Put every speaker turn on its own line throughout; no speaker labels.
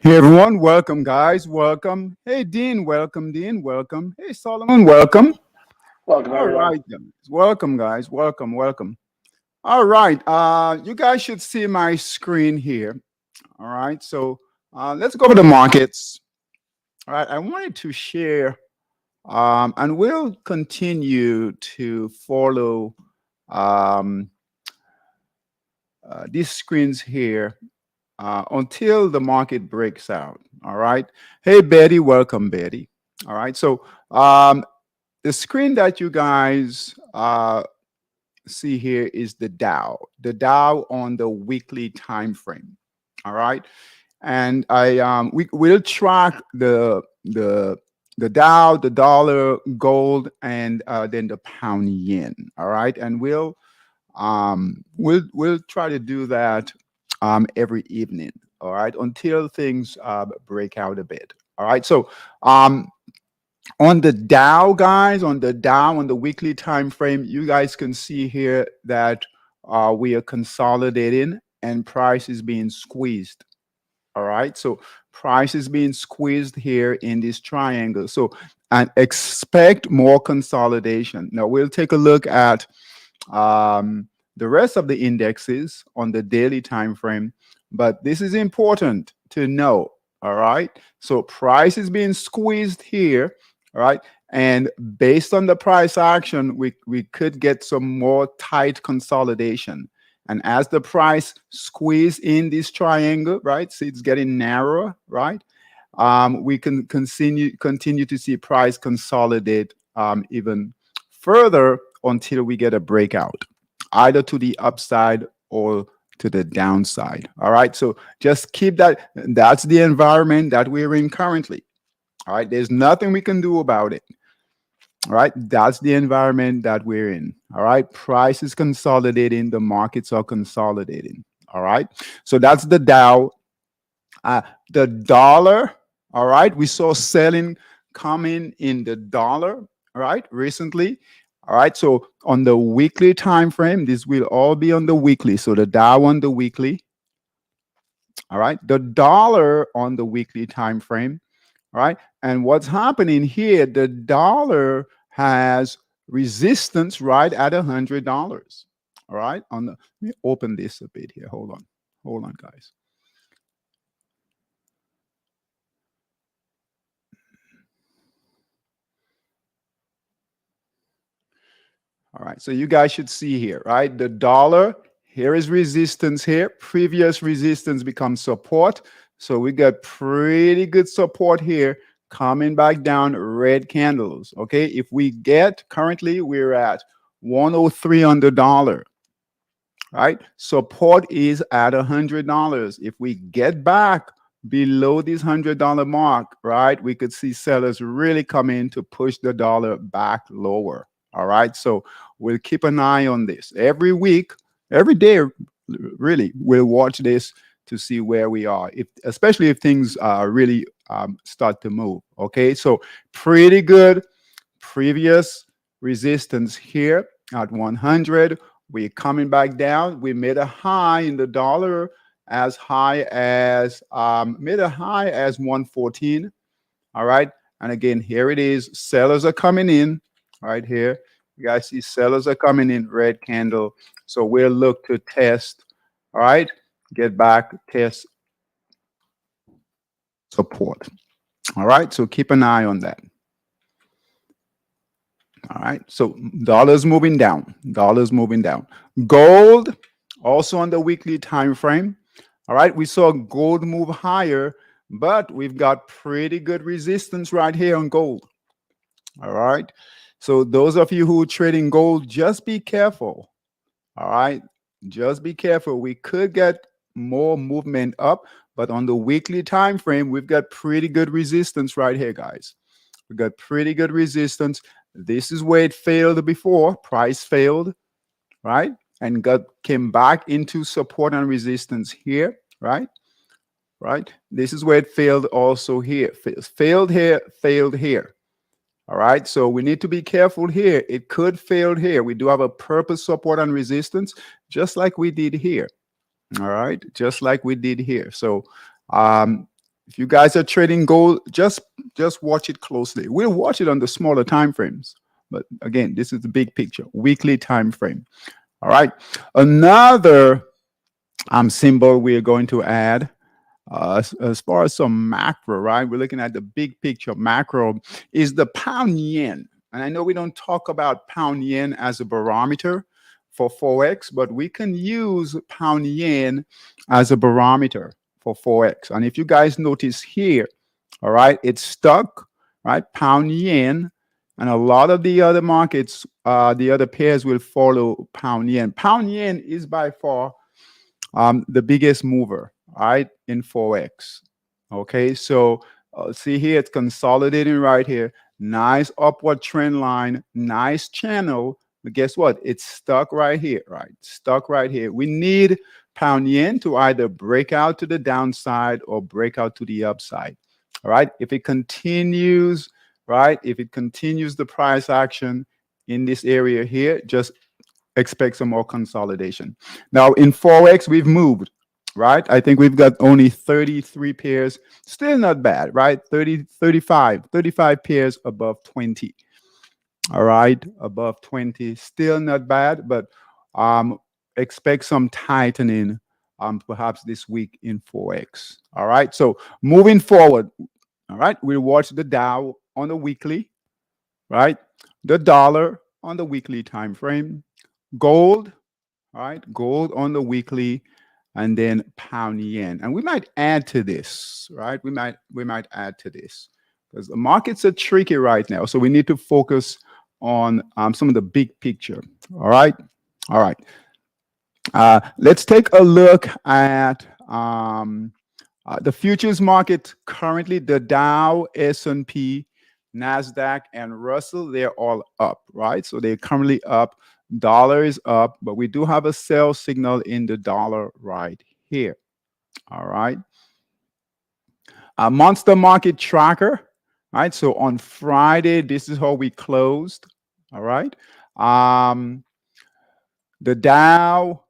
Hey everyone, welcome guys, welcome. Hey Dean, welcome Dean, welcome. Hey Solomon, welcome.
Welcome,
All
everyone.
right, guys. Welcome guys, welcome. All right, you guys should see my screen here. All right, so let's go over the markets. All right, I wanted to share, and we'll continue to follow um, these screens here until the market breaks out. All right. Hey, Betty, welcome, Betty. All right. So, the screen that you guys see here is the Dow on the weekly time frame. All right. And we will track the Dow, the dollar, gold, and then the pound yen. All right. And we'll try to do that every evening. All right, until things break out a bit. All right, so um, on the Dow, guys, on the Dow on the weekly time frame, you guys can see here that we are consolidating and price is being squeezed. All right, so price is being squeezed here in this triangle. So and expect more consolidation. Now we'll take a look at the rest of the indexes on the daily time frame, but this is important to know. All right, so price is being squeezed here. All right, and based on the price action, we could get some more tight consolidation. And as the price squeeze in this triangle, right, see it's getting narrower, right, we can continue to see price consolidate even further until we get a breakout, either to the upside or to the downside. All right. So just keep that. That's the environment that we're in currently. All right. There's nothing we can do about it. All right. That's the environment that we're in. All right. Price is consolidating. The markets are consolidating. All right. So that's the Dow. The dollar. All right. We saw selling coming in the dollar. All right. Recently. All right. So on the weekly time frame, this will all be on the weekly. So the Dow on the weekly. All right. The dollar on the weekly time frame. All right. And what's happening here, the dollar has resistance right at $100. All right. Let me open this a bit here. Hold on. Hold on, guys. All right. So you guys should see here, right? The dollar, here is resistance here. Previous resistance becomes support. So we got pretty good support here coming back down, red candles. Okay. If we get currently, we're at 103 on the dollar. Right? Support is at $100. If we get back below this $100 mark, right, we could see sellers really come in to push the dollar back lower. All right. So we'll keep an eye on this every week, every day. Really, we'll watch this to see where we are, if especially if things really start to move. Okay. So pretty good previous resistance here at 100. We're coming back down. We made a high in the dollar as high as made a high as 114. All right. And again, here it is. Sellers are coming in right here. You guys see sellers are coming in, red candle. So we'll look to test. All right. Get back, test support. All right. So keep an eye on that. All right. So dollars moving down. Dollars moving down. Gold also on the weekly time frame. All right. We saw gold move higher, but we've got pretty good resistance right here on gold. All right. So those of you who are trading gold, just be careful. All right. Just be careful. We could get more movement up, but on the weekly time frame, we've got pretty good resistance right here, guys. We got pretty good resistance. This is where it failed before. Price failed, right? And came back into support and resistance here, right? Right. This is where it failed also here. Failed here, failed here. All right. So we need to be careful here. It could fail here. We do have a purpose support and resistance, just like we did here. All right. Just like we did here. So If you guys are trading gold, just watch it closely. We'll watch it on the smaller time frames. But again, this is the big picture, weekly time frame. All right. Another symbol we are going to add as far as some macro, right? We're looking at the big picture macro is the pound yen. And I know we don't talk about pound yen as a barometer for Forex, but we can use pound yen as a barometer for Forex. And if you guys notice here, all right, it's stuck, right? Pound yen. And a lot of the other markets, the other pairs will follow pound yen. Pound yen is by far the biggest mover, right, in Forex. Okay, so see here, it's consolidating right here. Nice upward trend line, nice channel. But guess what? It's stuck right here, right? Stuck right here. We need pound yen to either break out to the downside or break out to the upside. All right. If it continues, right? If it continues the price action in this area here, just expect some more consolidation. Now in Forex, we've moved, right? I think we've got only 33 pairs. Still not bad, right? 35 pairs above 20. All right, above 20. Still not bad, but expect some tightening perhaps this week in Forex. All right, so moving forward, all right, we'll watch the Dow on the weekly, right? The dollar on the weekly time frame. Gold, all right, gold on the weekly, and then pound yen. And we might add to this, right? We might add to this because the markets are tricky right now. So we need to focus on some of the big picture. All right. All right. Let's take a look at the futures market currently. The Dow, S&P, NASDAQ, and Russell, they're all up, right? So they're currently up. Dollar is up, but we do have a sell signal in the dollar right here. All right. Monster market tracker. Right. So on Friday, this is how we closed. All right. The Dow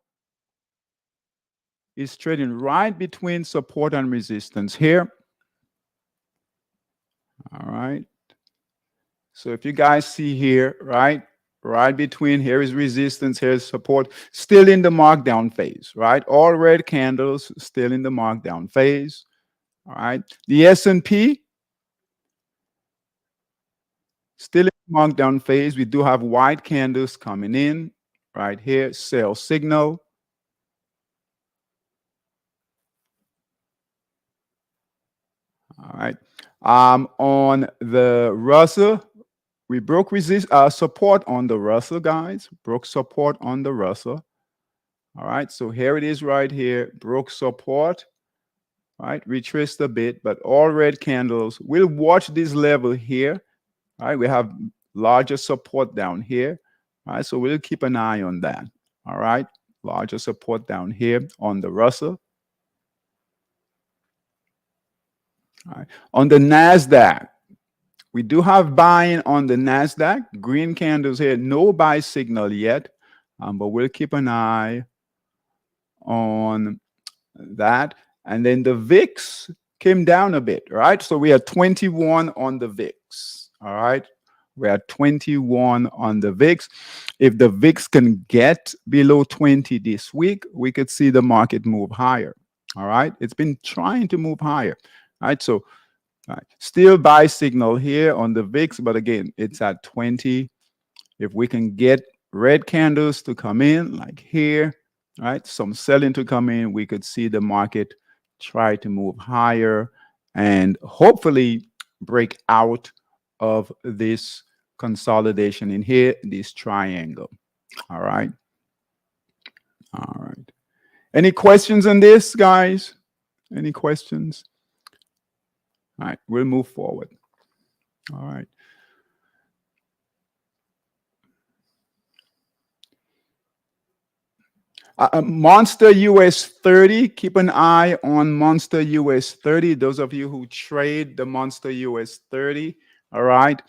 is trading right between support and resistance here. All right. So if you guys see here, right between here is resistance, here's support, still in the markdown phase, right? All red candles still in the markdown phase. All right. The S&P still in the markdown phase. We do have white candles coming in right here, sell signal. All right. On the Russell, we broke support on the Russell, guys. Broke support on the Russell. All right. So here it is right here. Broke support. All right. Retraced a bit, but all red candles. We'll watch this level here. All right. We have larger support down here. All right. So we'll keep an eye on that. All right. Larger support down here on the Russell. All right. On the NASDAQ, we do have buying on the NASDAQ. Green candles here. No buy signal yet, but we'll keep an eye on that. And then the VIX came down a bit, right? So we are 21 on the VIX. All right. We're at 21 on the VIX. If the VIX can get below 20 this week, we could see the market move higher. All right. It's been trying to move higher. All right. So still buy signal here on the VIX, but again, it's at 20. If we can get red candles to come in like here, right? Some selling to come in, we could see the market try to move higher and hopefully break out of this consolidation in here, this triangle. All right. All right. Any questions on this, guys? Any questions? All right, we'll move forward. All right. Monster US 30. Keep an eye on Monster US 30. Those of you who trade the Monster US 30. All right.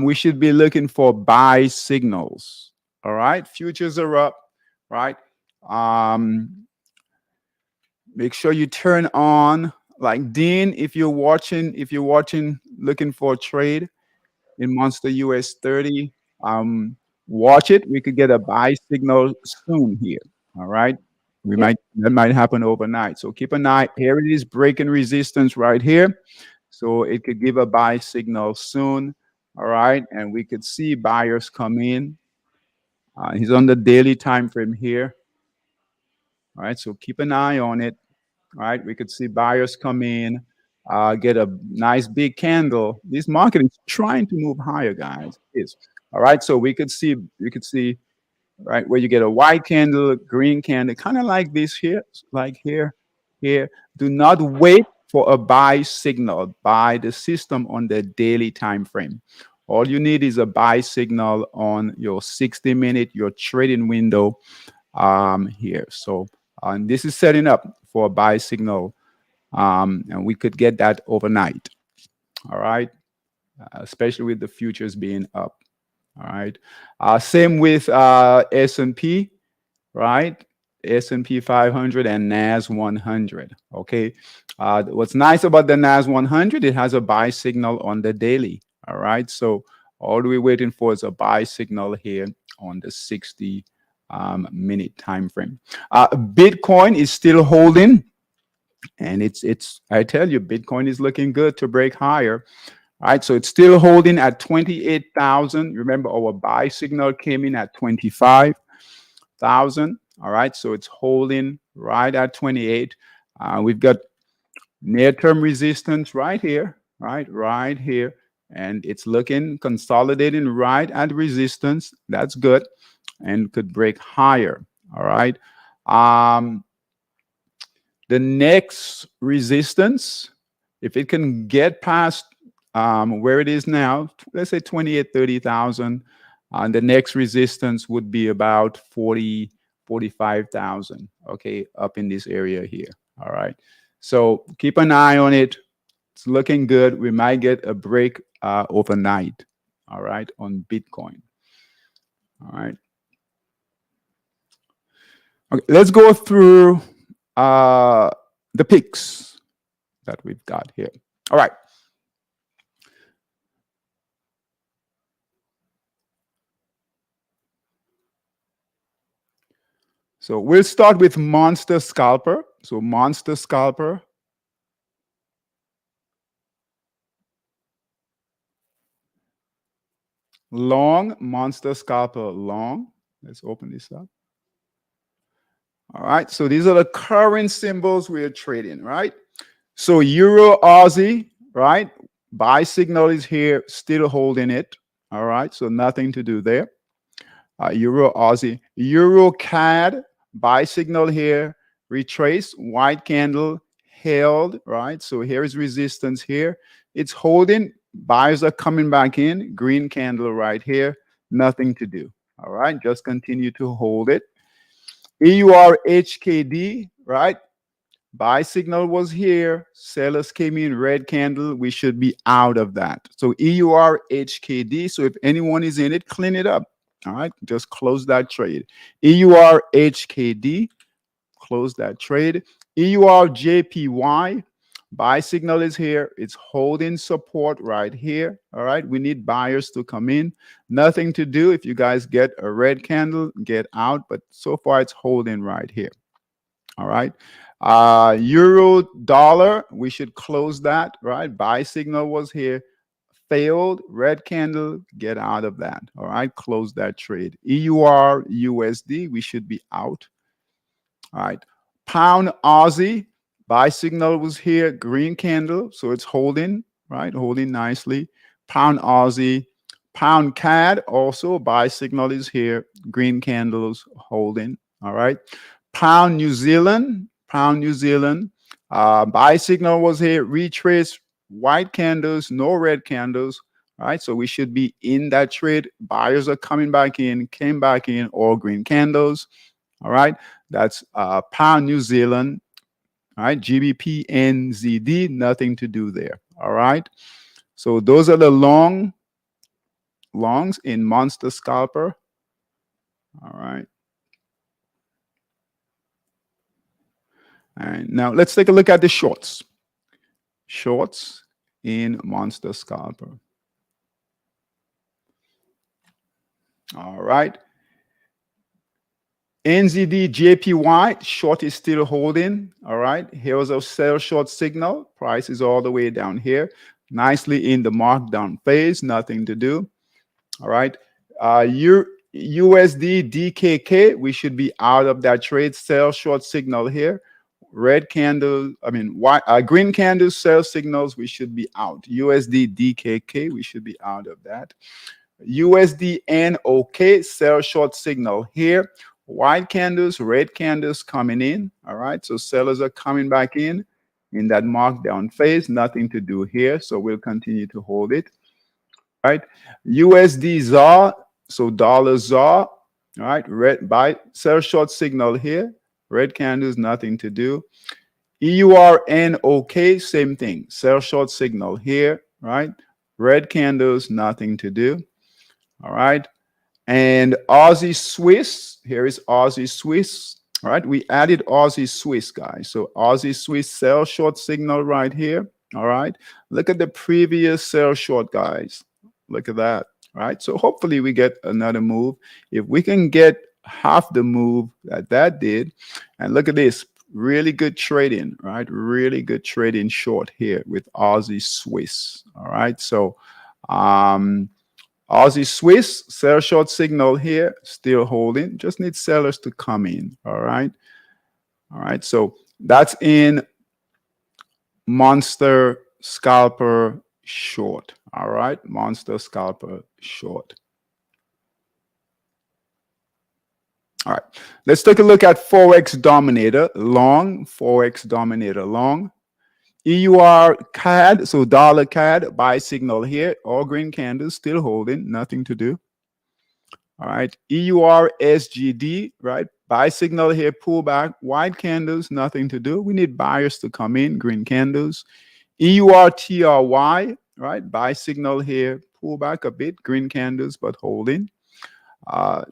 We should be looking for buy signals. All right. Futures are up. Right. Make sure you turn on like Dean, if you're watching, looking for a trade in Monster US 30, um, watch it. We could get a buy signal soon here. All right. That might happen overnight. So keep an eye. Here it is breaking resistance right here. So it could give a buy signal soon. All right. And we could see buyers come in. He's on the daily time frame here. All right. So keep an eye on it. All right, we could see buyers come in, get a nice big candle. This market is trying to move higher, guys. It is. All right, so we could see right where you get a white candle, green candle, kind of like this here, like here, here. Do not wait for a buy signal by the system on the daily time frame. All you need is a buy signal on your 60-minute, your trading window here. So and this is setting up for a buy signal, and we could get that overnight. All right, especially with the futures being up. All right, same with S&P, right? S&P 500 and NAS 100. Okay, what's nice about the NAS 100? It has a buy signal on the daily. All right, so all we're waiting for is a buy signal here on the 60 minute time frame. Bitcoin is still holding, and it's I tell you, Bitcoin is looking good to break higher. All right, so it's still holding at 28,000. Remember, our buy signal came in at 25,000. All right, so it's holding right at 28. We've got near-term resistance right here, right here, and it's looking consolidating right at resistance. That's good, and could break higher. All right. Um, the next resistance, if it can get past where it is now, let's say 28, 30,000, the next resistance would be about 40, 45,000. Okay, up in this area here. All right. So keep an eye on it. It's looking good. We might get a break overnight. All right, on Bitcoin. All right. Okay, let's go through the picks that we've got here. All right. So we'll start with Monster Scalper. So Monster Scalper. Long, Monster Scalper long. Let's open this up. All right. So these are the current symbols we're trading, right? So Euro Aussie, right? Buy signal is here, still holding it. All right. So nothing to do there. Euro Aussie, Euro CAD, buy signal here, retrace, white candle, held, right? So here is resistance here. It's holding, buyers are coming back in, green candle right here, nothing to do. All right, just continue to hold it. EUR HKD, right? Buy signal was here, sellers came in, red candle, we should be out of that. So EUR HKD, so if anyone is in it, clean it up. All right, just close that trade. EUR HKD, close that trade. EUR JPY, buy signal is here. It's holding support right here. All right, we need buyers to come in. Nothing to do. If you guys get a red candle, get out. But so far, it's holding right here. All right. Euro dollar, we should close that, right? Buy signal was here, failed, red candle, get out of that. All right, close that trade. EUR USD, we should be out. All right. Pound Aussie, buy signal was here, green candle, so it's holding, right? Holding nicely. Pound Aussie, pound CAD also, buy signal is here, green candles holding. All right. Pound New Zealand, buy signal was here, retrace, white candles, no red candles. All right, so we should be in that trade. Buyers are coming back in, came back in, all green candles. All right, that's pound New Zealand. All right, GBP NZD, nothing to do there. All right, so those are the longs in Monster Scalper. All right. And now let's take a look at the shorts. shorts in Monster Scalper. All right. NZD JPY short is still holding. All right. Here's a sell short signal. Price is all the way down here. Nicely in the markdown phase. Nothing to do. All right. USD DKK, we should be out of that trade. Sell short signal here. Red candle, white, green candle sell signals, we should be out. USD DKK, we should be out of that. USD NOK, sell short signal here. White candles, red candles coming in. All right. So sellers are coming back in that markdown phase. Nothing to do here. So we'll continue to hold it. All right. USD ZAR, so dollar ZAR. All right. Red buy, sell short signal here. Red candles, nothing to do. EURNOK, same thing. Sell short signal here. Right. Red candles, nothing to do. All right. And Aussie Swiss, here is Aussie Swiss. All right, we added Aussie Swiss, guys. So Aussie Swiss sell short signal right here. All right, look at the previous sell short, guys. Look at that. All right, so hopefully we get another move. If we can get half the move that did, and look at this, really good trading, right? Really good trading short here with Aussie Swiss. All right, so Aussie Swiss, sell short signal here, still holding. Just need sellers to come in. All right. All right. So that's in Monster Scalper short. All right. Monster Scalper short. All right. Let's take a look at Forex Dominator long. Forex Dominator long. EUR CAD, so dollar CAD, buy signal here. All green candles still holding, nothing to do. All right, EUR SGD, right? Buy signal here, pull back, white candles, nothing to do. We need buyers to come in, green candles. EUR TRY, right? Buy signal here, pull back a bit, green candles, but holding.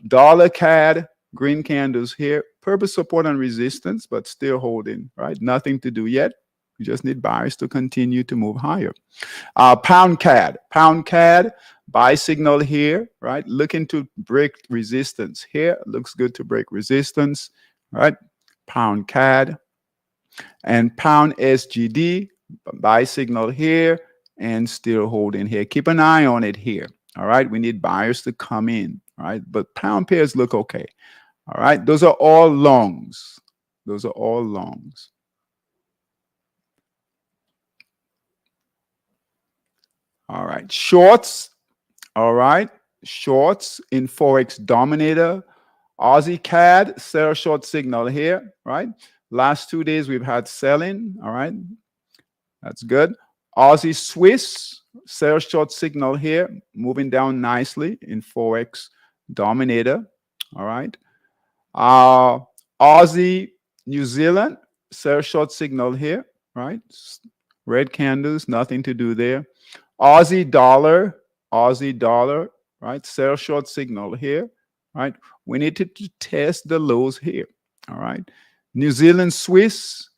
Dollar CAD, green candles here, purple support and resistance, but still holding, right? Nothing to do yet. We just need buyers to continue to move higher. Pound CAD, buy signal here, right? Looking to break resistance here. Looks good to break resistance, right? Pound CAD and pound SGD, buy signal here and still holding here. Keep an eye on it here. All right. We need buyers to come in, right? But pound pairs look okay. All right. Those are all longs. Those are all longs. All right. Shorts. All right. Shorts in Forex Dominator. Aussie CAD, sell short signal here, right? Last 2 days we've had selling. All right. That's good. Aussie Swiss, sell short signal here, moving down nicely in Forex Dominator. All right. Aussie New Zealand, sell short signal here, right? Red candles, nothing to do there. Aussie dollar, right? Sell short signal here, right? We need to test the lows here, all right? New Zealand Swiss,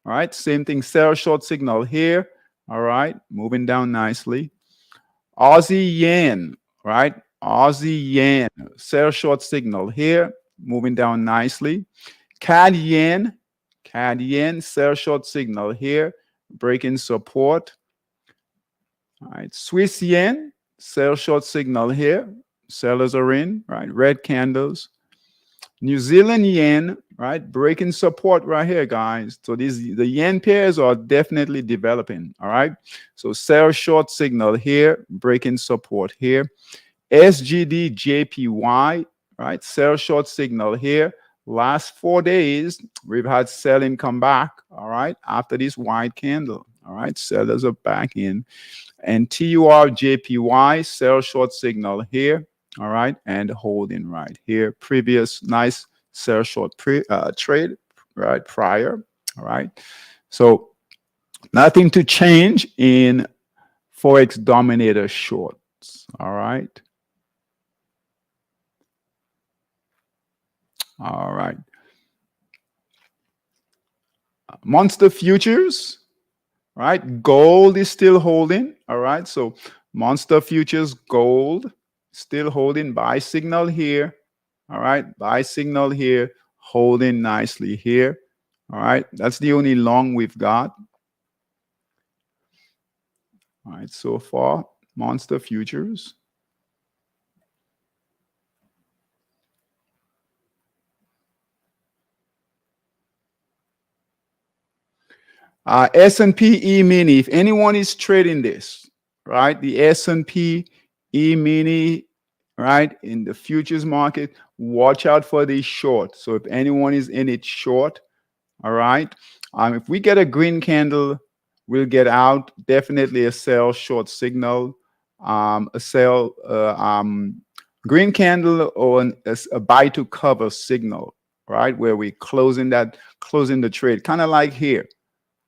all right? Same thing, sell short signal here, all right? Moving down nicely. Aussie yen, right? Aussie yen, sell short signal here, moving down nicely. CAD yen, sell short signal here, breaking support. All right, Swiss yen, sell short signal here. Sellers are in, right? Red candles. New Zealand yen, right? Breaking support right here, guys. So the yen pairs are definitely developing, all right? So sell short signal here, breaking support here. SGD JPY, right? Sell short signal here. Last 4 days, we've had selling come back, all right? After this white candle, all right? Sellers are back in. And TUR JPY, sell short signal here, all right? And holding right here. Previous nice sell short trade, right? Prior, all right? So nothing to change in Forex Dominator shorts, all right? All right. Monster futures. right? Gold is still holding. All right. So Monster Futures Gold still holding. Buy signal here. All right. Buy signal here. Holding nicely here. All right. That's the only long we've got. All right. So far, Monster Futures. S&P E-mini, if anyone is trading this, right, the S&P E-mini, right, in the futures market, watch out for these short. So if anyone is in it short, all right, if we get a green candle, we'll get out. Definitely a sell short signal, a sell green candle or a buy to cover signal, right, where we closing the trade, kind of like here,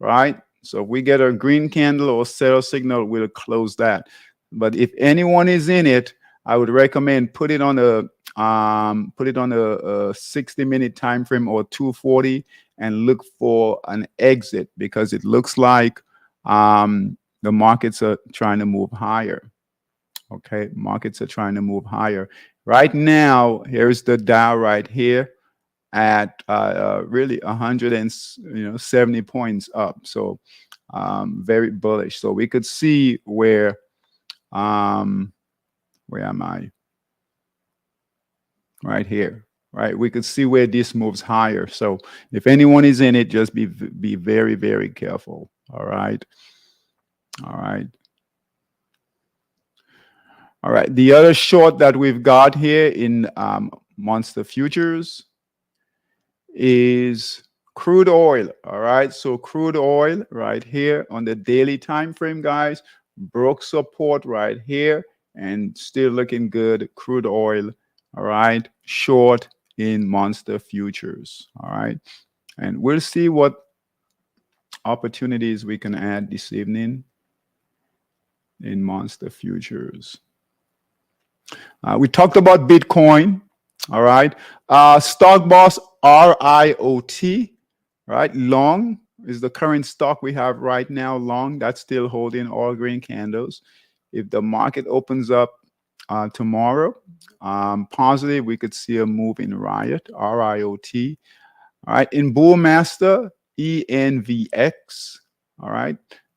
right? So if we get a green candle or sell signal, we'll close that. But if anyone is in it, I would recommend put it on a 60-minute time frame or 240 and look for an exit, because it looks like the markets are trying to move higher. Okay, markets are trying to move higher. Right now, here's the Dow right here at really 170 points up. So very bullish. So we could see where am I? Right here. Right, we could see where this moves higher. So if anyone is in it, just be very, very careful. All right. All right. All right. The other short that we've got here in Monster Futures is crude oil. All right. So crude oil right here on the daily time frame, guys, broke support right here and still looking good. Crude oil. All right. Short in Monster Futures. All right. And we'll see what opportunities we can add this evening in Monster Futures. We talked about Bitcoin. All right. Stock boss RIOT. Right. Long is the current stock we have right now. Long, that's still holding all green candles. If the market opens up tomorrow, positive, we could see a move in Riot, RIOT. All right. In Bull Master, ENVX. All right.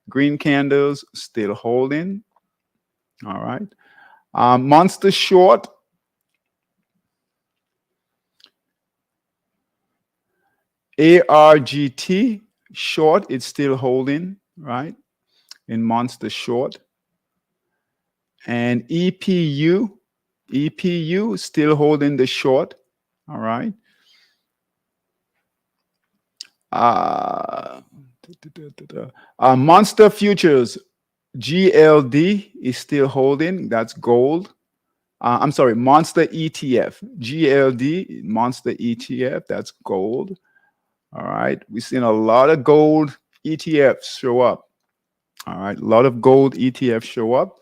Green candles still holding. All right. Monster Short. ARGT short, it's still holding, right? In Monster Short. And EPU still holding the short, all right? Monster Futures, GLD is still holding, that's gold. I'm sorry, Monster ETF, GLD, Monster ETF, that's gold. All right, we've seen a lot of gold ETFs show up. All right, a lot of gold ETFs show up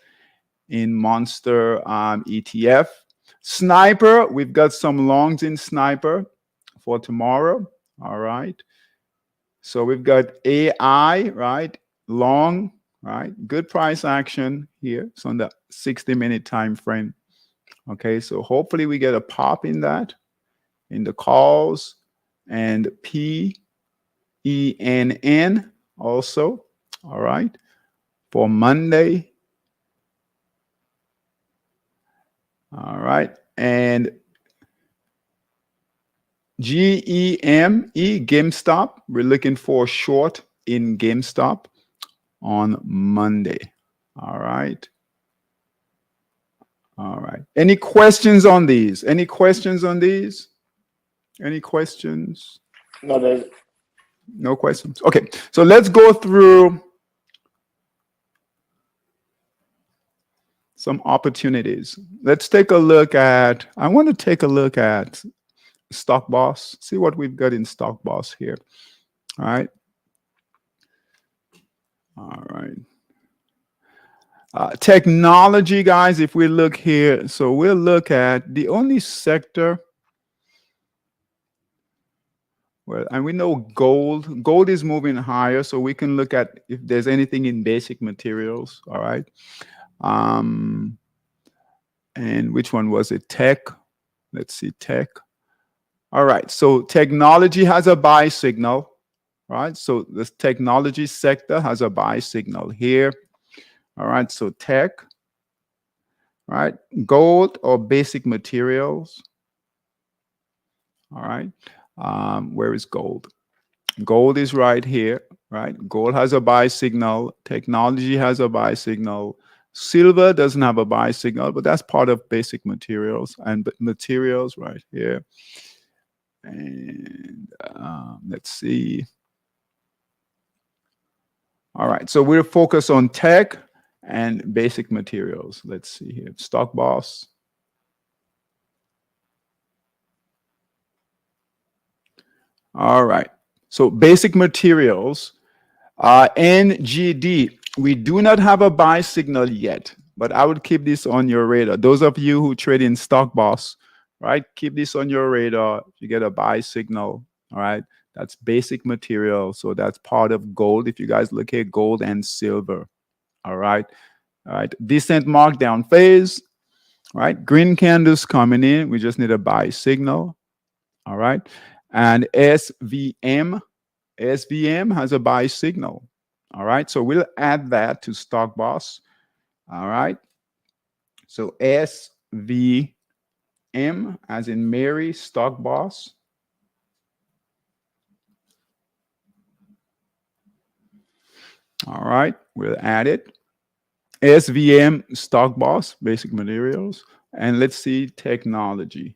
in Monster ETF. Sniper, we've got some longs in Sniper for tomorrow. All right, so we've got AI, right? Long, right? Good price action here. It's on the 60-minute time frame. Okay, so hopefully we get a pop in that, in the calls, and PENN also. All right, for Monday. All right, and GEME, GameStop. We're looking for short in GameStop on Monday. All right. All right. Any questions on these? Any questions on these? Any questions?
No, there's
No questions. Okay. So let's go through some opportunities. Let's take a look at, I want to take a look at Stock Boss, see what we've got in Stock Boss here. All right. All right. Technology, guys, if we look here, so we'll look at the only sector Well, and we know gold. Gold is moving higher, so we can look at if there's anything in basic materials. All right. Um, and which one was it? Tech. Let's see, tech. All right. So technology has a buy signal, right? So the technology sector has a buy signal here. All right. So tech, right? Gold or basic materials. All right. Where is gold? Gold is right here, right? Gold has a buy signal. Technology has a buy signal. Silver doesn't have a buy signal, but that's part of basic materials and materials right here. And let's see. All right, so we're focused on tech and basic materials. Let's see here. Stock boss. All right, so basic materials. NGD, we do not have a buy signal yet, but I would keep this on your radar. Those of you who trade in Stock Boss, right? Keep this on your radar. If you get a buy signal, all right? That's basic material. So that's part of gold. If you guys look at gold and silver, all right? All right. Decent markdown phase, right? Green candles coming in. We just need a buy signal, all right? And SVM has a buy signal. All right. So we'll add that to Stock Boss. All right. So SVM as in Mary, Stock Boss. All right. We'll add it. SVM, Stock Boss, basic materials. And let's see technology.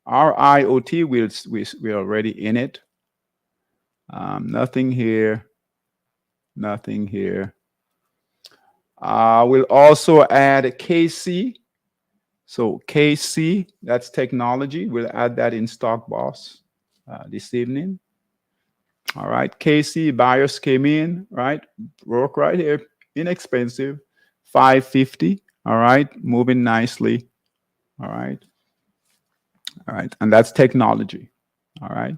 Our IoT, we're already in it. Nothing here. Nothing here. We'll also add KC. So KC, that's technology. We'll add that in Stock Boss this evening. All right. KC buyers came in, right? Broke right here. Inexpensive. 550. All right. Moving nicely. All right. All right. And that's technology. All right.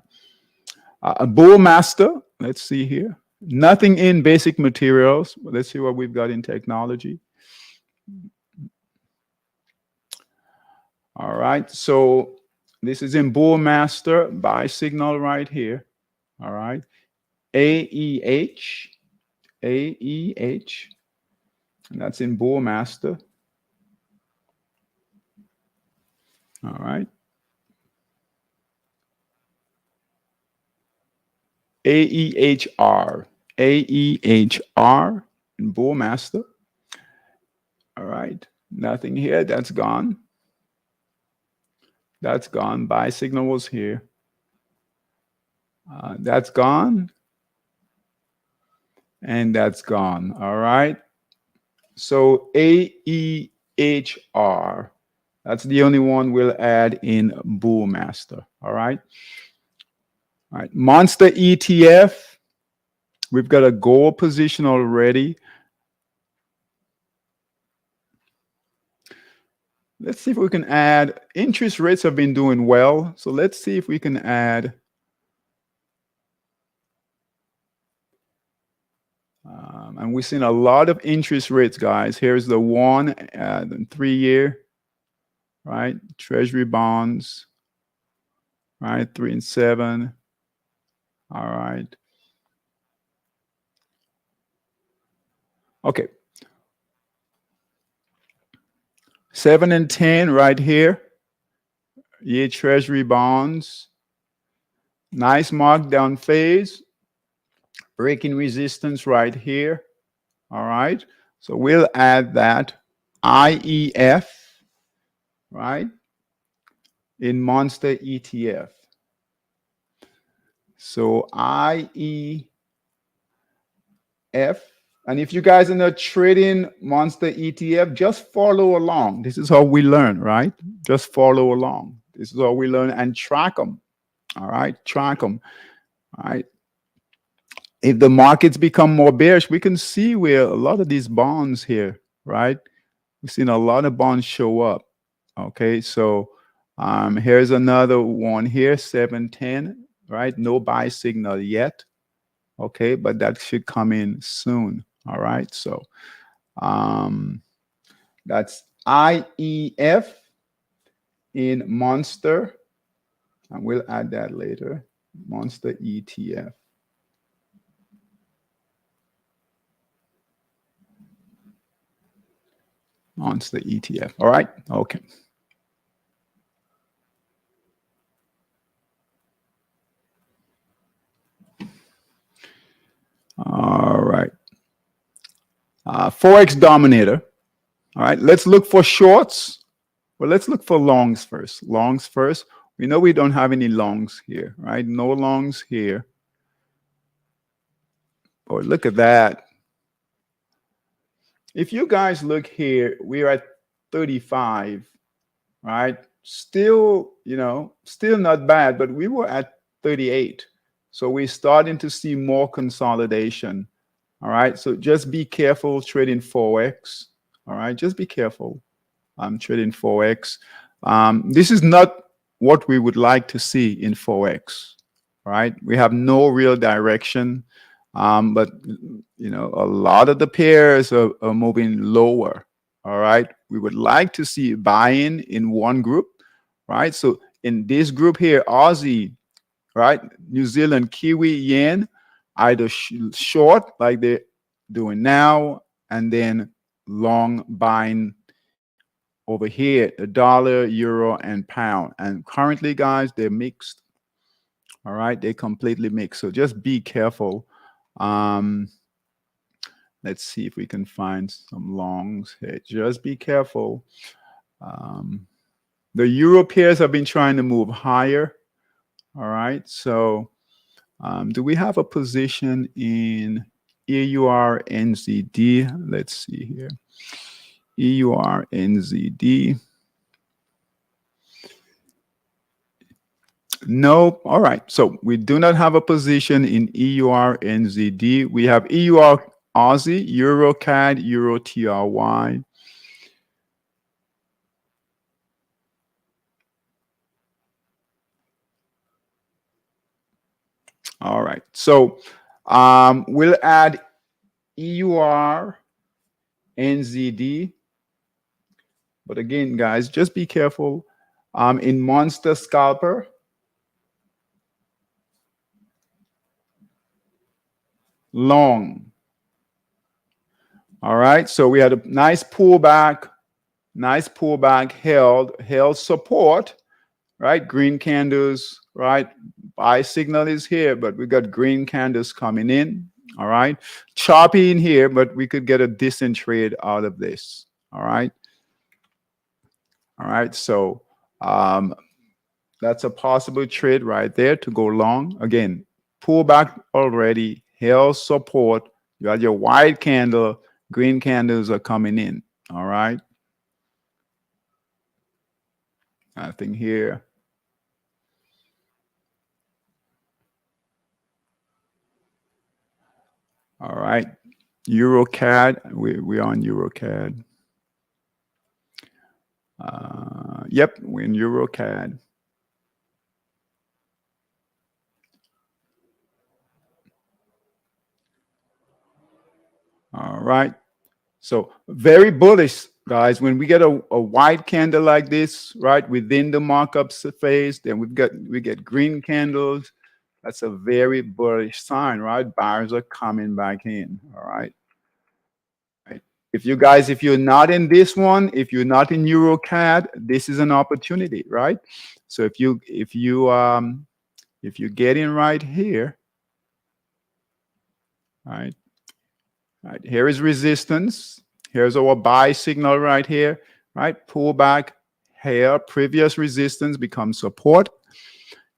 A bull master. Let's see here. Nothing in basic materials. Let's see what we've got in technology. All right. So this is in bull master. Buy signal right here. All right. AEH. AEH. And that's in bull master. All right. AEHR. AEHR in bull master. All right. Nothing here. That's gone. That's gone. Buy signal was here. That's gone. And that's gone. All right. So AEHR. That's the only one we'll add in bull master. All right. All right. Monster ETF. We've got a gold position already. Let's see if we can add. Interest rates have been doing well. So let's see if we can add. And we've seen a lot of interest rates, guys. Here's the 1 and 3 year, right? Treasury bonds, right? 3 and 7. All right. Okay. 7 and 10 right here. Year Treasury bonds. Nice markdown phase. Breaking resistance right here. All right. So we'll add that IEF, right, in Monster ETF. So IEF. And if you guys are not trading Monster ETF, just follow along. This is how we learn, right? Just follow along. This is how we learn and track them. All right. Track them. All right. If the markets become more bearish, we can see where a lot of these bonds here, right? We've seen a lot of bonds show up. Okay, so Here's another one here, 710, right? No buy signal yet. Okay, but that should come in soon. All right, so um, that's IEF in Monster, and we'll add that later. Monster ETF. Monster ETF. All right, okay. All right. Forex Dominator. All right, let's look for shorts. Well, let's look for longs first. Longs first. We know we don't have any longs here, right? No longs here. Oh, look at that. If you guys look here, we're at 35, right? Still, still not bad, but we were at 38. So we're starting to see more consolidation. All right. So just be careful trading Forex. All right. Just be careful. Trading Forex. This is not what we would like to see in Forex, right? We have no real direction, but a lot of the pairs are moving lower. All right, we would like to see buy-in in one group, right? So in this group here, Aussie, right, New Zealand, Kiwi, Yen, either short like they're doing now, and then long buying over here, the dollar, euro, and pound. And currently, guys, they're mixed. All right, they're completely mixed. So just be careful. Um, let's see if we can find some longs here. Just be careful. The euro pairs have been trying to move higher. All right, so do we have a position in EUR NZD? Let's see here. EUR NZD. No. All right. So we do not have a position in EUR NZD. We have EUR Aussie, Euro CAD, Euro TRY. All right. So we'll add EUR NZD. But again, guys, just be careful. In Monster Scalper, long. All right. So we had a nice pullback, held support, right? Green candles, right? Buy signal is here, but we got green candles coming in. All right. Choppy in here, but we could get a decent trade out of this. All right. All right. So that's a possible trade right there to go long. Again, pull back already, held support. You had your white candle, green candles are coming in. All right. Nothing here. All right. EuroCAD. We're on EuroCAD. Yep, we're in EuroCAD. All right. So very bullish, guys. When we get a white candle like this, right, within the markup phase, then we get green candles. That's a very bullish sign, right? Buyers are coming back in. All right. Right. If you're not in this one, if you're not in EuroCAD, this is an opportunity, right? So if you get in right here, right? Right, here is resistance. Here's our buy signal right here, right? Pull back here, previous resistance becomes support.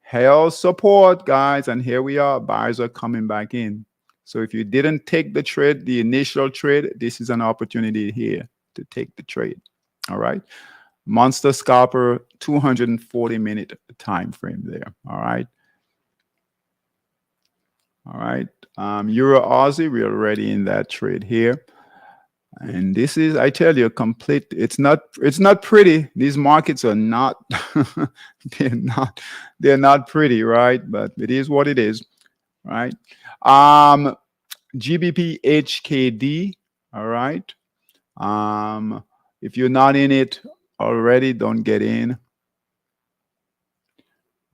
Held support, guys, and here we are. Buyers are coming back in. So if you didn't take the trade, the initial trade, this is an opportunity here to take the trade. All right. Monster scalper, 240-minute time frame there. All right. All right. Euro Aussie, we're already in that trade here. And this is, I tell you, complete. It's not pretty. These markets are not, they're not, they're not pretty, right? But it is what it is, right? Um, GBP HKD, all right. If you're not in it already, don't get in.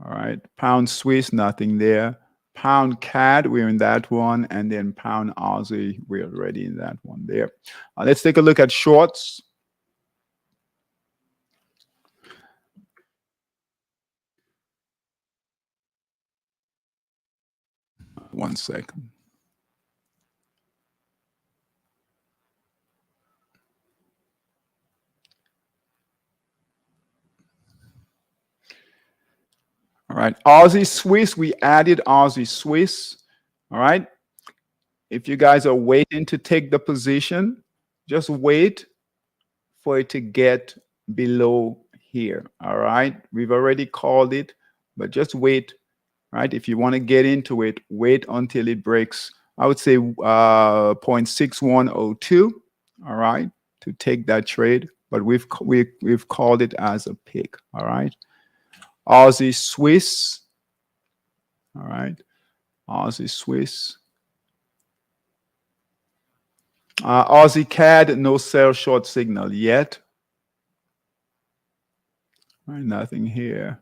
All right. Pound Swiss, nothing there. Pound CAD, we're in that one. And then Pound Aussie, we're already in that one there. Let's take a look at shorts. One second. All right. Aussie Swiss, we added Aussie Swiss. All right. If you guys are waiting to take the position, just wait for it to get below here. All right. We've already called it, but just wait. Right. If you want to get into it, wait until it breaks, I would say 0.6102. All right. To take that trade. But we've called it as a pick. All right. Aussie Swiss. All right. Aussie Swiss. Aussie CAD, no sell short signal yet. All right, nothing here.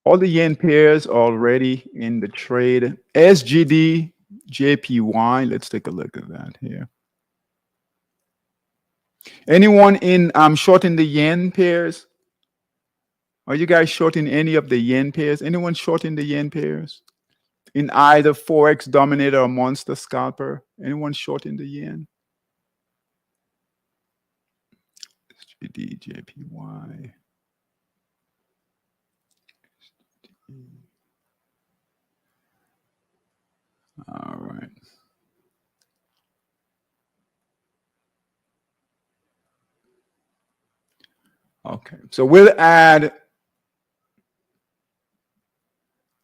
All the yen pairs already in the trade. SGD, JPY. Let's take a look at that here. Anyone in shorting the yen pairs? Are you guys shorting any of the yen pairs? Anyone shorting the yen pairs? In either Forex Dominator or Monster Scalper? Anyone shorting the yen? SGD, JPY. All right. Okay, so we'll add,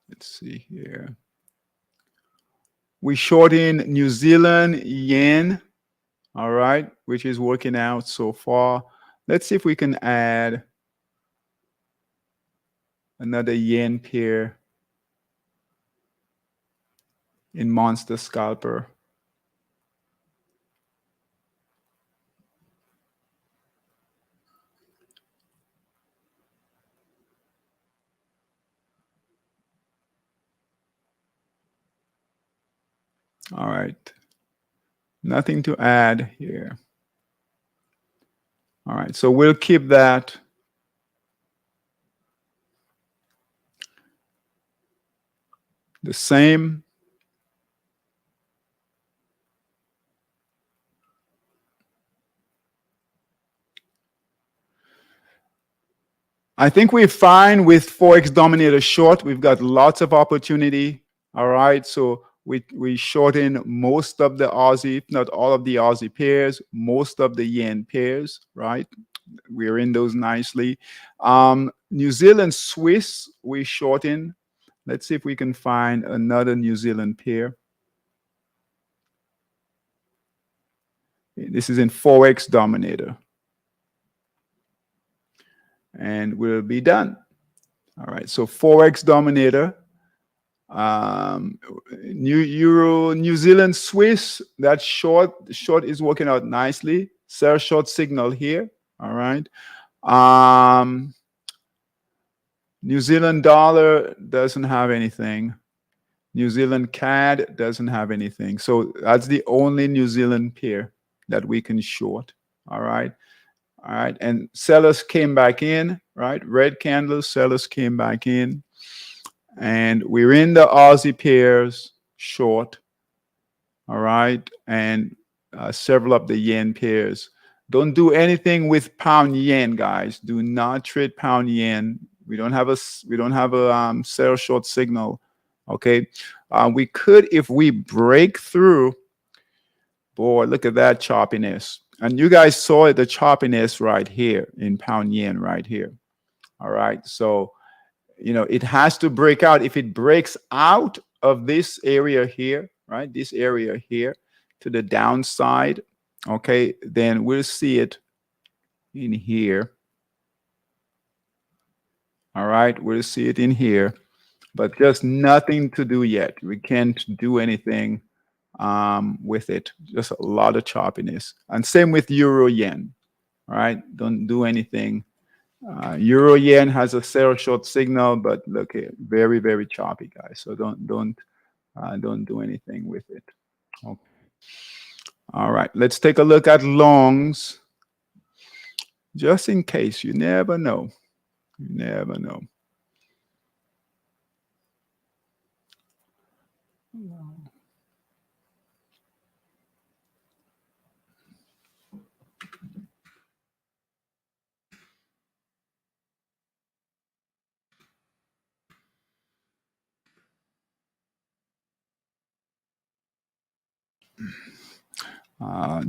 let's see here. We short in New Zealand yen, all right, which is working out so far. Let's see if we can add another yen pair in Monster Scalper. All right, nothing to add here. All right, so we'll keep that. The same. I think we're fine with Forex Dominator short. We've got lots of opportunity. All right, so we short in most of the Aussie, if not all of the Aussie pairs, most of the yen pairs, right? We're in those nicely. New Zealand Swiss, we short in. Let's see if we can find another New Zealand pair. This is in Forex Dominator. And we'll be done. All right, so Forex Dominator. New Zealand Swiss, that short is working out nicely. Sell short signal here. All right. New Zealand dollar doesn't have anything. New Zealand CAD doesn't have anything. So that's the only New Zealand pair that we can short. All right. All right. And sellers came back in, right? Red candles, sellers came back in. And we're in the Aussie pairs short. All right. And several of the yen pairs. Don't do anything with pound yen, guys. Do not trade pound yen. We don't have a sell short signal. Okay. We could, if we break through. Boy, look at that choppiness. And you guys saw the choppiness right here in pound yen right here. All right. So it has to break out. If it breaks out of this area here, right, this area here to the downside, okay, then we'll see it in here. All right, we'll see it in here, but just nothing to do yet. We can't do anything with it. Just a lot of choppiness. And same with euro yen. All right, don't do anything. Euro yen has a sell short signal, but look here, very very choppy, guys. So don't do anything with it. Okay. All right, let's take a look at longs, just in case. You never know. You never know.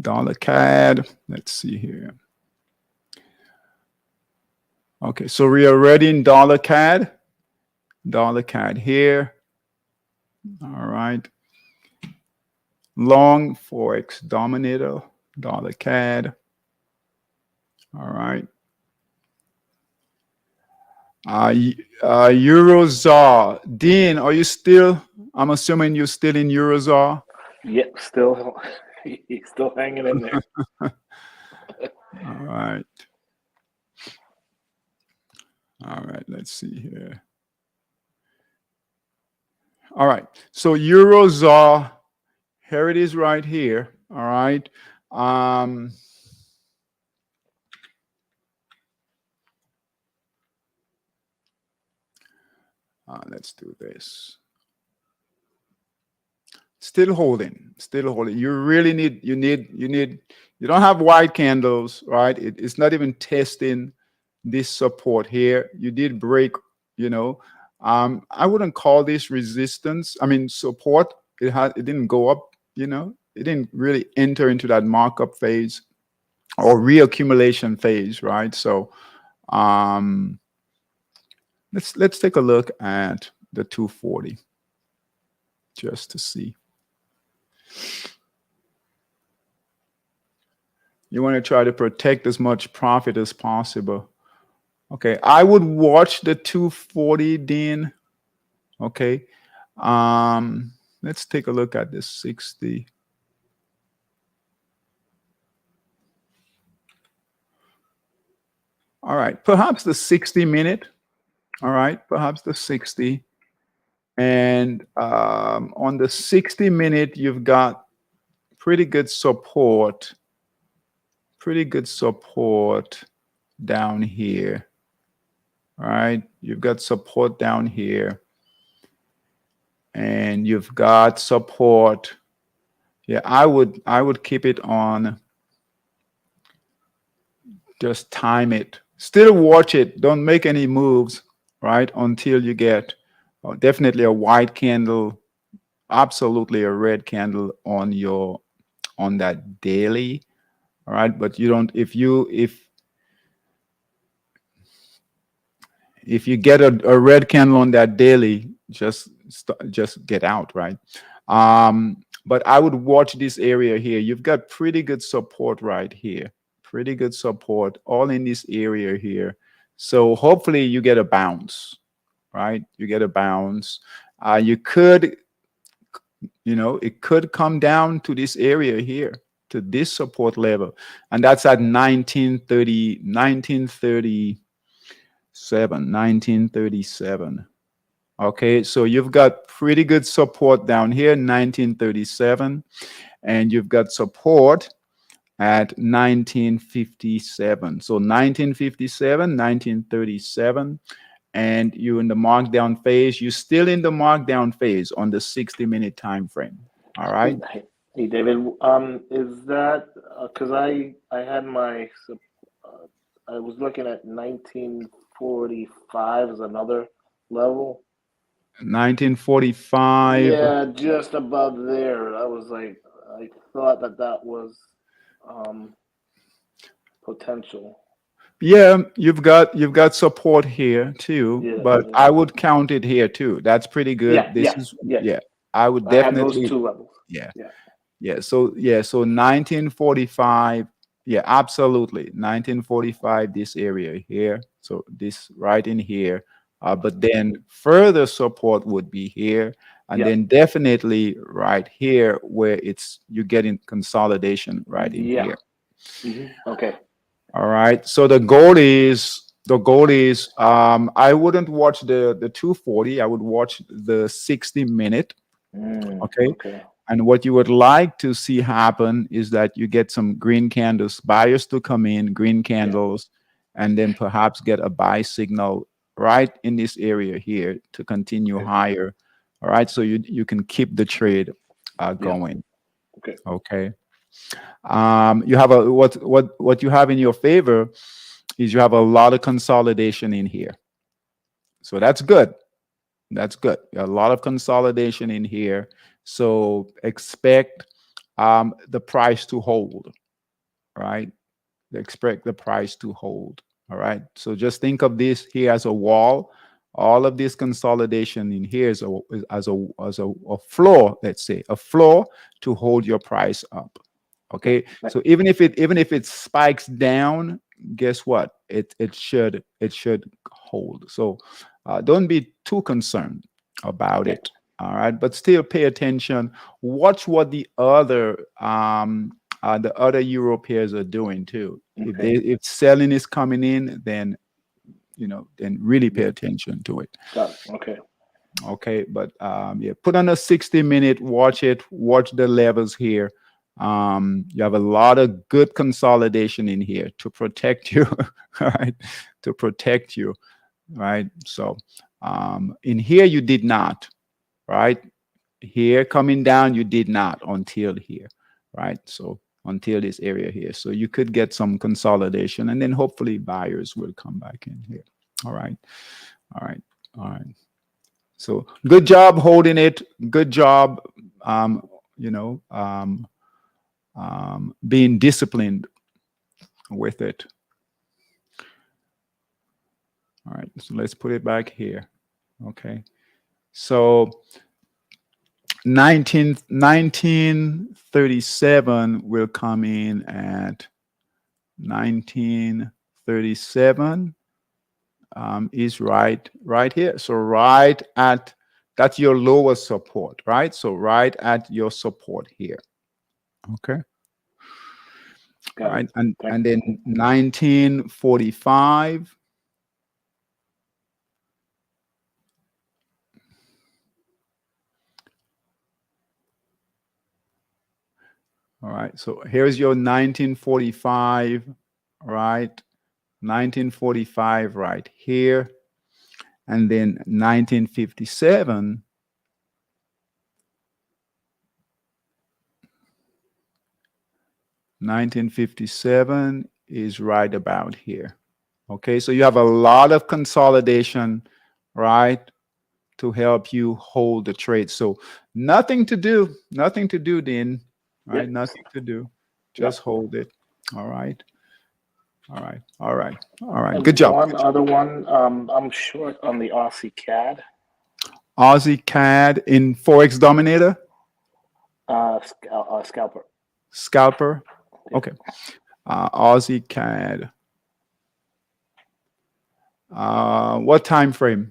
Dollar CAD. Let's see here. Okay, so we are ready in dollar CAD. Dollar CAD here. All right. Long Forex dominator. Dollar CAD. All right. Eurozar. Dean, are you still? I'm assuming you're still in Eurozar.
Yep, still he's still hanging in there.
All right. All right. Let's see here. All right. So Eurozar. Here it is right here. All right. Um, let's do this. Still holding, still holding. You really you don't have white candles, right? It's not even testing this support here. You did break, you know. I wouldn't call this resistance. I mean, support. It didn't go up, It didn't really enter into that markup phase or reaccumulation phase, right? So um, let's take a look at the 240 just to see. You want to try to protect as much profit as possible. Okay, I would watch the 240, Dean. Okay, let's take a look at the 60. All right, perhaps the 60 minute. All right, perhaps the 60. And on the 60 minute, you've got pretty good support. Pretty good support down here. All right, you've got support down here. And you've got support. Yeah, I would keep it on. Just time it. Still watch it. Don't make any moves, right? Until you get definitely a white candle, absolutely a red candle on that daily. All right, but you don't if you get a red candle on that daily, just get out, right? But I would watch this area here. You've got pretty good support right here. Pretty good support all in this area here. So hopefully you get a bounce, right? You get a bounce. You could, it could come down to this area here, to this support level. And that's at 1937. Okay, so you've got pretty good support down here, 1937, and you've got support at 1957. So 1957, 1937, and you're in the markdown phase. You're still in the markdown phase on the 60-minute time frame. All right.
Hey David, is that because I had I was looking at 1945 as another level.
1945.
Yeah, just above there. I was like, I thought that was um, potential.
Yeah, you've got support here too,
Yeah,
but
yeah,
I would count it here too. That's pretty
yeah,
good. This
yeah,
is
yeah.
yeah. I would
I had those
definitely
two levels.
yeah.
Yeah,
So 1945, yeah, absolutely. 1945 this area here. So this right in here. But then further support would be here and
yeah,
then definitely right here where it's you're getting consolidation right in
yeah.
here.
Okay.
All right. So the goal is I wouldn't watch the 240. I would watch the 60 minute. Okay.
Okay.
And what you would like to see happen is that you get some green candles, buyers to come in, green
Yeah,
candles, and then perhaps get a buy signal right in this area here to continue
okay.
higher. All right. So you can keep the trade
Yeah,
going.
okay.
Okay. You have what you have in your favor is you have a lot of consolidation in here. So that's good. That's good. A lot of consolidation in here. So expect the price to hold, right? Expect the price to hold. All right. So just think of this here as a wall. All of this consolidation in here is a floor, let's say, a floor to hold your price up.
Okay.
Okay. So even if it spikes down, guess what? It should hold. So don't be too concerned about
Okay.
it. All right. But still pay attention. Watch what the other Europeans are doing too.
Okay.
If selling is coming in, then then really pay
Yeah.
attention to it.
Got it. Okay.
Okay, but yeah, put on a 60-minute, watch it, watch the levels here. You have a lot of good consolidation in here to protect you, right? To protect you, right? So in here you did not, right? Here coming down you did not until here, right? So until this area here, so you could get some consolidation, and then hopefully buyers will come back in here. All right, all right, all right. So good job holding it. Good job, um, you know, being disciplined with it. All right. So let's put it back here. Okay. So 1937 will come in at 1937 is right here. So right at that's your lowest support, right? So right at your support here. Okay. All
Got it.
right, and
Thank
and
you.
then 1945. All right, so here's your 1945, right? 1945 right here, and then 1957. 1957 is right about here. Okay, so you have a lot of consolidation, right, to help you hold the trade. So nothing to do, Dean. Right,
Yep.
nothing to do. Just
Yep.
hold it. All right, all right, all right, all right. Good
And
job.
one other one, I'm short on the Aussie CAD,
Aussie CAD in Forex Dominator,
scalper.
scalper.
Yeah.
Okay, Aussie CAD. What time frame?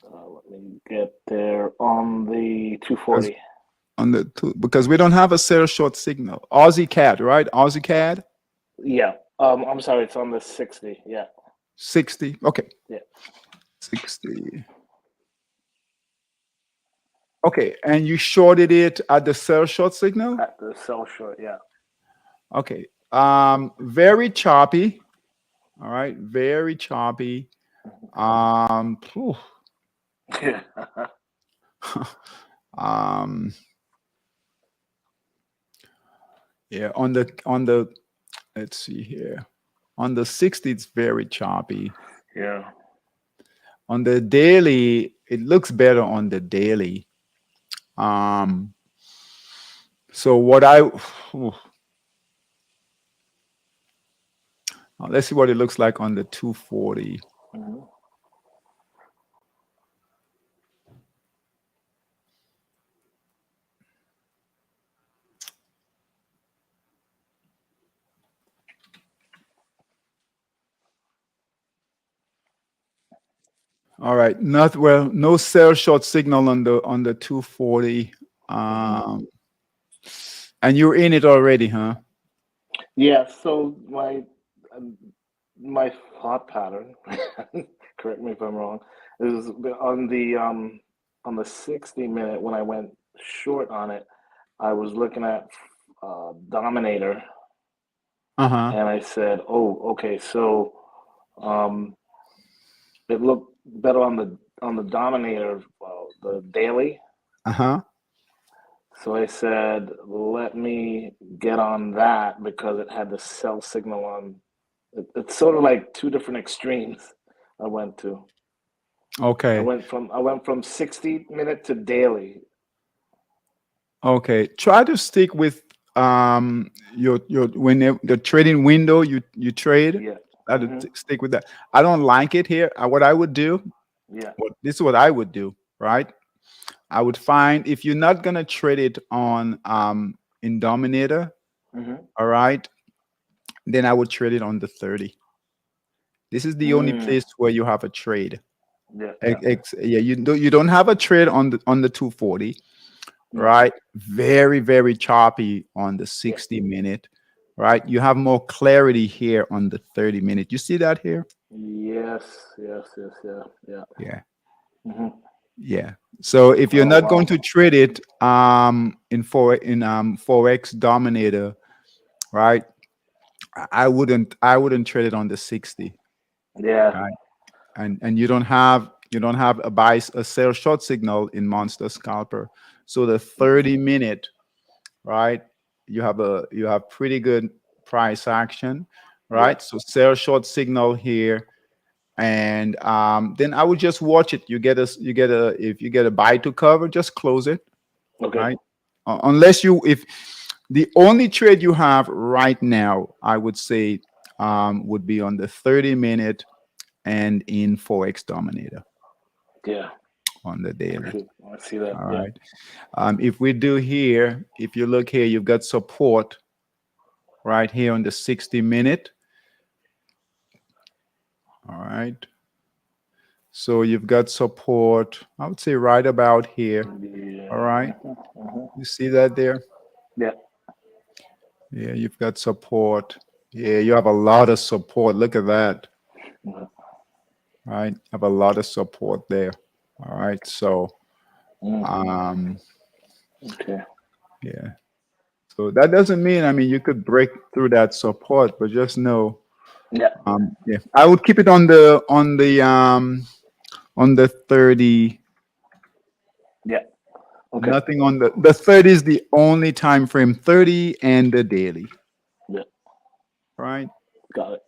Let me get there on the 240.
On the two, because we don't have a sell short signal. Aussie CAD, right? Aussie CAD
Yeah. I'm sorry, it's on the 60. Yeah.
60. Okay,
Yeah.
60. Okay, and you shorted it at the sell short signal.
At the sell short. Yeah.
Okay, very choppy. All right, very choppy. Phew.
Yeah.
um, yeah, on the let's see here. On the 60, it's very choppy.
Yeah.
On the daily, it looks better on the daily. Um, so what I Let's see what it looks like on the 240.
Hmm.
All right, not well. No sell short signal on the 240.
Hmm.
And you're in it already, huh?
Yeah. So um, my thought pattern, correct me if I'm wrong, is on the 60 minute when I went short on it, I was looking at Dominator,
Uh huh.
and I said, "Oh, okay, so um, it looked better on the Dominator, the daily."
Uh huh.
So I said, "Let me get on that because it had the sell signal on." It's sort of like two different extremes. I went to.
Okay.
I went from 60 minute to daily.
Okay. Try to stick with your when the trading window you trade.
Yeah.
Try to
Hmm.
stick with that. I don't like it here. What I would do,
Yeah.
this is what I would do, right? I would find if you're not gonna trade it on in Dominator,
Hmm.
all right, then I would trade it on the 30. This is the only
Mm.
place where you have a trade.
Yeah. Yeah.
Yeah, you don't have a trade on the 240,
No.
right? Very, very choppy on the
Yeah.
60 minute, right? You have more clarity here on the 30 minute. You see that here?
Yes. Yes. Yes. Yeah. Yeah.
Yeah.
Hmm.
Yeah. So if you're
Oh
not going
wow.
to trade it in Forex Dominator, right? I wouldn't trade it on the 60,
Yeah.
right? And you don't have a sell short signal in Monster Scalper. So the
Hmm.
30 minute, right? You have pretty good price action,
Yeah.
right? So sell short signal here, and then I would just watch it. You get a if you get a buy to cover, just close it,
Okay.
right? Unless you if the only trade you have right now, I would say, would be on the 30 minute and in Forex Dominator
Yeah.
on the daily.
I see that.
All
Yeah.
right. If we do here, if you look here, you've got support right here on the 60 minute. All right. So you've got support, I would say right about here. All
Yeah.
right.
Hmm. Hmm.
You see that there?
Yeah.
Yeah, you've got support. Yeah, you have a lot of support. Look at that.
Hmm.
Right. Have a lot of support there. All right. So um
Okay.
yeah. So that doesn't mean, I mean, you could break through that support, but just know,
Yeah.
yeah, I would keep it on the 30.
Yeah. Okay.
Nothing on the 30 is the only time frame, 30 and the daily.
Yeah.
Right.
Got it.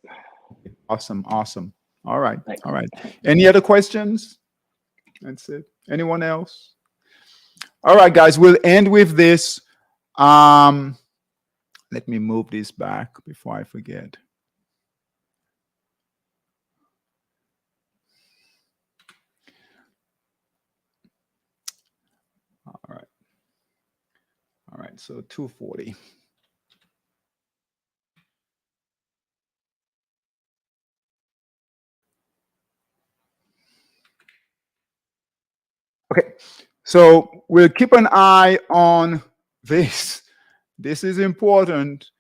Awesome. Awesome. All right.
Thanks.
All right. Any other questions? That's it. Anyone else? All right, guys, we'll end with this. Um, Let me move this back before I forget. All right. All right. So 240. Okay. So we'll keep an eye on this. This is important,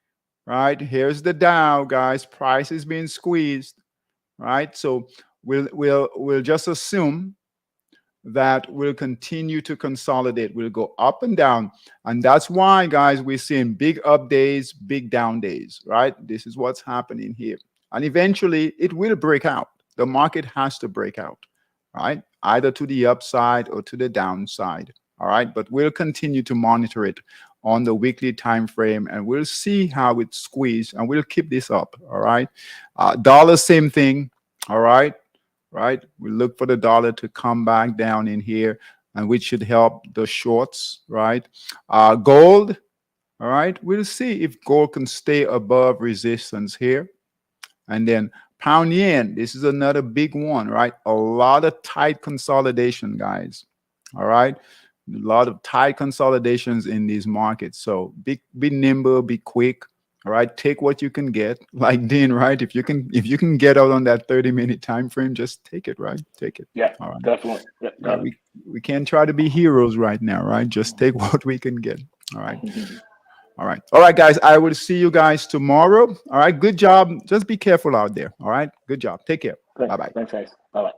right? Here's the Dow, guys. Price is being squeezed, right? So we'll just assume that will continue to consolidate, will go up and down. And that's why, guys, we're seeing big up days, big down days, right? This is what's happening here. And eventually it will break out. The market has to break out, right? Either to the upside or to the downside. All right. But we'll continue to monitor it on the weekly time frame and we'll see how it squeezes and we'll keep this up. All right. Dollar, same thing. All right, right? We look for the dollar to come back down in here, and which should help the shorts, right? Gold, all right? We'll see if gold can stay above resistance here, And then pound yen, this is another big one, right? A lot of tight consolidation, guys. All right. A lot of tight consolidations in these markets. So be nimble, be quick. All right. Take what you can get. Like Dean, right? If you can get out on that 30-minute time frame, just take it, right? Take it.
Yeah,
All right.
definitely. Yeah,
Yeah,
got
we can't try to be heroes right now, right? Just take what we can get. All right.
it.
All right. All right, guys. I will see you guys tomorrow. All right. Good job. Just be careful out there. All right. Good job. Take care. Bye bye.
Thanks, guys. Bye bye.